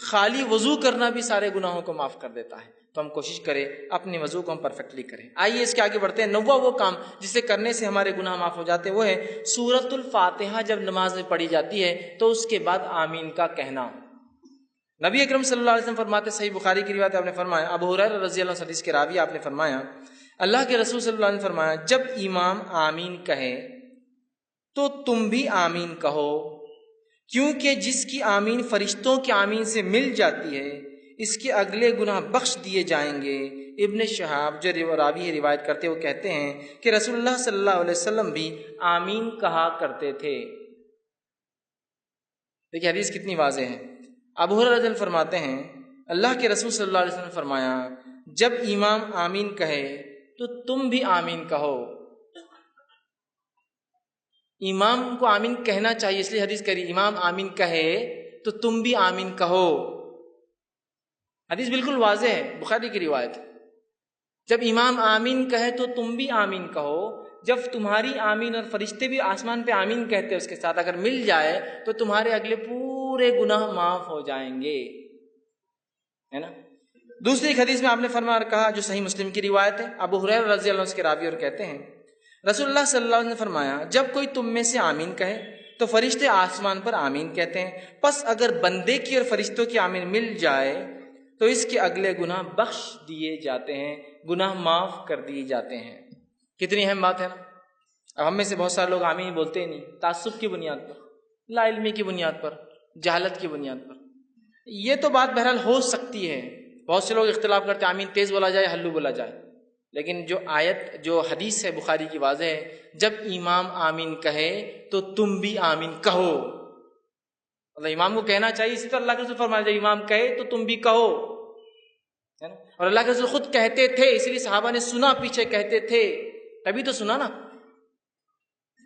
خالی وضو کرنا بھی سارے گناہوں کو معاف کر دیتا ہے. تو ہم کوشش کریں اپنے وضو کو ہم پرفیکٹلی کریں. آئیے اس کے آگے بڑھتے ہیں. 9واں وہ کام جسے کرنے سے ہمارے گناہ معاف ہو جاتے ہیں وہ ہے سورۃ الفاتحہ جب نماز میں پڑھی جاتی ہے تو اس کے بعد آمین کا کہنا. نبی اکرم صلی اللہ علیہ وسلم فرماتے, صحیح بخاری کی روایت آپ نے فرمایا, ابو ہریرہ رضی اللہ عنہ حدیث کے راوی آپ نے فرمایا, اللہ کے رسول صلی اللہ علیہ وسلم نے فرمایا جب امام آمین کہے تو تم بھی آمین کہو, کیونکہ جس کی آمین فرشتوں کی آمین سے مل جاتی ہے اس کے اگلے گناہ بخش دیے جائیں گے. ابن شہاب جو راوی روایت کرتے وہ کہتے ہیں کہ رسول اللہ صلی اللہ علیہ وسلم بھی آمین کہا کرتے تھے. دیکھیے حدیث کتنی واضح ہے. ابو ہریرہ رضی اللہ عنہ فرماتے ہیں اللہ کے رسول صلی اللہ علیہ وسلم نے فرمایا جب امام آمین کہے تو تم بھی آمین کہو. امام کو آمین کہنا چاہیے, اس لیے حدیث کری امام آمین کہے تو تم بھی آمین کہو. حدیث بالکل واضح ہے, بخاری کی روایت. جب امام آمین کہے تو تم بھی آمین کہو. جب تمہاری آمین اور فرشتے بھی آسمان پہ آمین کہتے ہیں اس کے ساتھ اگر مل جائے تو تمہارے اگلے پورے گناہ معاف ہو جائیں گے, ہے نا. دوسری ایک حدیث میں آپ نے فرمایا کہا جو صحیح مسلم کی روایت ہے, ابو ہریرہ رضی اللہ عنہ کے راوی اور کہتے ہیں رسول اللہ صلی اللہ علیہ وسلم نے فرمایا جب کوئی تم میں سے آمین کہے تو فرشتے آسمان پر آمین کہتے ہیں, پس اگر بندے کی اور فرشتوں کی آمین مل جائے تو اس کے اگلے گناہ بخش دیے جاتے ہیں, گناہ معاف کر دیے جاتے ہیں. کتنی اہم بات ہے نا. اب ہم میں سے بہت سارے لوگ آمین بولتے ہی نہیں, تعصب کی بنیاد پر, لا علمی کی بنیاد پر, جہالت کی بنیاد پر. یہ تو بات بہرحال ہو سکتی ہے, بہت سے لوگ اختلاف کرتے ہیں آمین تیز بولا جائے ہلو بولا جائے, لیکن جو آیت جو حدیث ہے بخاری کی واضح ہے جب امام آمین کہے تو تم بھی آمین کہو. مطلب امام کو کہنا چاہیے, اسی طرح اللہ کے رسول فرمایا جب امام کہے تو تم بھی کہو, ہے نا. اور اللہ کے رسول خود کہتے تھے, اس لیے صحابہ نے سنا, پیچھے کہتے تھے تبھی تو سنا نا.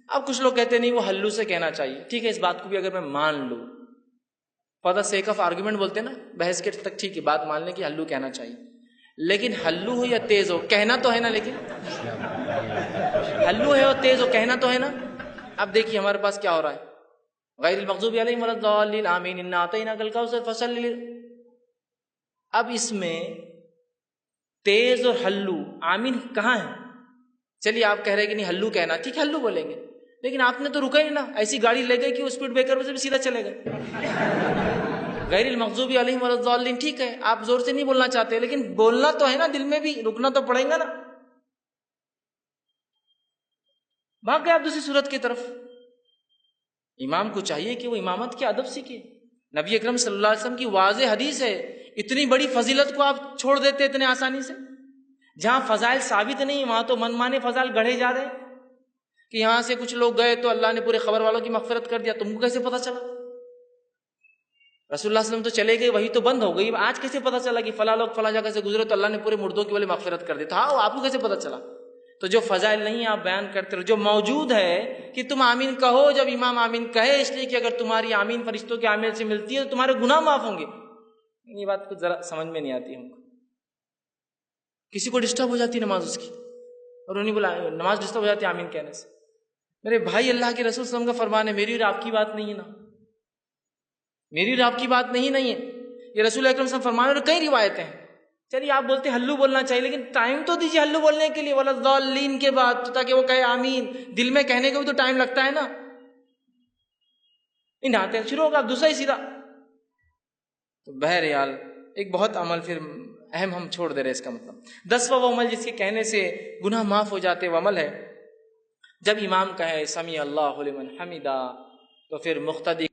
اب کچھ لوگ کہتے نہیں وہ ہلو سے کہنا چاہیے. ٹھیک ہے, اس بات کو بھی اگر میں مان لوں, for the sake of argument بولتے ہیں نا, بحث کے تک ٹھیک ہے بات مان لیں کہ ہلو کہنا چاہیے, لیکن ہلو ہو یا تیز ہو کہنا تو ہے نا. لیکن ہلو ہے اور تیز ہو کہنا تو ہے نا. اب دیکھیے ہمارے پاس کیا ہو رہا ہے, غیر المغضوب علیہم ولا الضالین آمین انا اعطیناک الکوثر فصلی. اب اس میں تیز اور ہلو آمین کہاں ہے؟ چلیے آپ کہہ رہے کہ نہیں ہلو کہنا, ٹھیک ہے ہلو بولیں گے, لیکن آپ نے تو رکا ہی نا, ایسی گاڑی لے گئی کہ وہ اسپیڈ بریکر سے بھی سیدھا چلے گا. غیر المغضوب علیہم ولا الضالین, ٹھیک ہے آپ زور سے نہیں بولنا چاہتے لیکن بولنا تو ہے نا, دل میں بھی رکنا تو پڑے گا نا. بھاگ گئے آپ دوسری صورت کی طرف. امام کو چاہیے کہ وہ امامت کے ادب سیکھے. نبی اکرم صلی اللہ علیہ وسلم کی واضح حدیث ہے, اتنی بڑی فضیلت کو آپ چھوڑ دیتے اتنے آسانی سے. جہاں فضائل ثابت نہیں وہاں تو من مانے فضائل گڑھے جا رہے ہیں کہ یہاں سے کچھ لوگ گئے تو اللہ نے پورے خبر والوں کی مغفرت کر دیا. تم کو کیسے پتا چلا؟ رسول اللہ صلی اللہ علیہ وسلم تو چلے گئے, وہی تو بند ہو گئی, آج کیسے پتا چلا کہ فلاں لوگ فلاں جگہ سے گزرے تو اللہ نے پورے مردوں کی والے مغفرت کر دی؟ تھا وہ آپ کو کیسے پتا چلا؟ تو جو فضائل نہیں آپ بیان کرتے رہو, جو موجود ہے کہ تم آمین کہو جب امام آمین کہے, اس لیے کہ اگر تمہاری آمین فرشتوں کے آمین سے ملتی ہے تو تمہارے گناہ معاف ہوں گے. یہ بات کچھ ذرا سمجھ میں نہیں آتی ہم کو. کسی کو ڈسٹرب ہو جاتی نماز اس کی, اور انہیں بولا نماز ڈسٹرب ہو جاتی آمین کہنے سے. میرے بھائی اللہ کے رسول صلی اللہ علیہ وسلم کا فرمان ہے, میری اور آپ کی بات نہیں ہے نا, میری اور آپ کی بات نہیں ہے. یہ رسول اکرم صلی اللہ علیہ وسلم فرمان ہے, اور کئی روایتیں ہیں. چلیے آپ بولتے ہیں ہلو بولنا چاہیے, لیکن ٹائم تو دیجیے ہلو بولنے کے لیے, ولا الضالین کے بعد, تاکہ وہ کہے آمین. دل میں کہنے کو بھی تو ٹائم لگتا ہے نا. نہاتے شروع ہوگا دوسرا ہی سیدھا. تو بہرحال ایک بہت عمل پھر اہم ہم چھوڑ دے رہے. اس کا مطلب 10واں وہ عمل جس کے کہنے سے گناہ معاف ہو جاتے وہ عمل ہے جب امام کہے سمیع اللہ لمن حمدہ تو پھر مقتدی